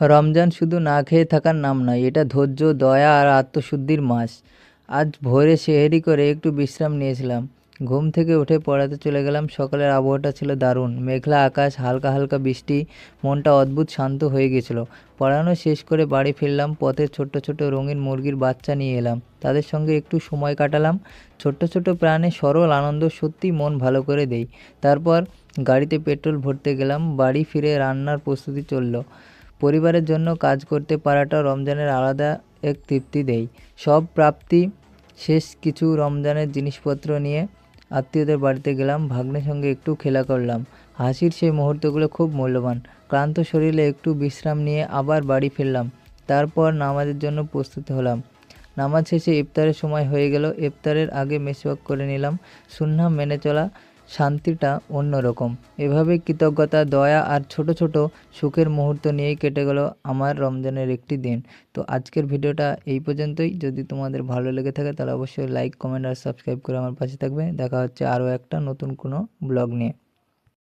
রমজান শুধু না খেয়ে থাকার নাম নয়, এটা ধৈর্য, দয়া আর আত্মশুদ্ধির মাস। আজ ভোরে সেহরি করে একটু বিশ্রাম নিয়েছিলাম। ঘুম থেকে উঠে পড়াতে চলে গেলাম। সকালের আবহাওয়াটা ছিল দারুণ, মেঘলা আকাশ, হালকা হালকা বৃষ্টি। মনটা অদ্ভুত শান্ত হয়ে গেছিল। পড়ানো শেষ করে বাড়ি ফিরলাম। পথে ছোট্ট ছোট্ট রঙিন মুরগির বাচ্চা নিয়ে এলাম, তাদের সঙ্গে একটু সময় কাটালাম। ছোট্ট ছোট্ট প্রাণে সরল আনন্দ সত্যি মন ভালো করে দেয়। তারপর গাড়িতে পেট্রোল ভরতে গেলাম। বাড়ি ফিরে রান্নার প্রস্তুতি চলল। পরিবারের জন্য কাজ করতে পারাটা রমজানের আলাদা এক তৃপ্তি দেয়। সব প্রাপ্তি শেষ, কিছু রমজানের জিনিসপত্র নিয়ে আত্মীয়দের বাড়িতে গেলাম। ভাগ্নের সঙ্গে একটু খেলা করলাম। হাসির সেই মুহূর্তগুলো খুব মূল্যবান। ক্লান্ত শরীরে একটু বিশ্রাম নিয়ে আবার বাড়ি ফিরলাম। তারপর নামাজের জন্য প্রস্তুত হলাম। নামাজ শেষে ইফতারের সময় হয়ে গেল। ইফতারের আগে মেসওয়াক করে নিলাম। সুন্নাহ মেনে চলা শান্তিটা অন্যরকম। এভাবে কৃতজ্ঞতা, দয়া আর ছোট ছোট সুখের মুহূর্ত নিয়েই কেটে গেল আমার রমজানের একটি দিন। তো আজকের ভিডিওটা এই পর্যন্তই। যদি তোমাদের ভালো লেগে থাকে তাহলে অবশ্যই লাইক, কমেন্ট আর সাবস্ক্রাইব করে আমার পাশে থাকবে। দেখা হচ্ছে আরও একটা নতুন কোনো ব্লগ নিয়ে।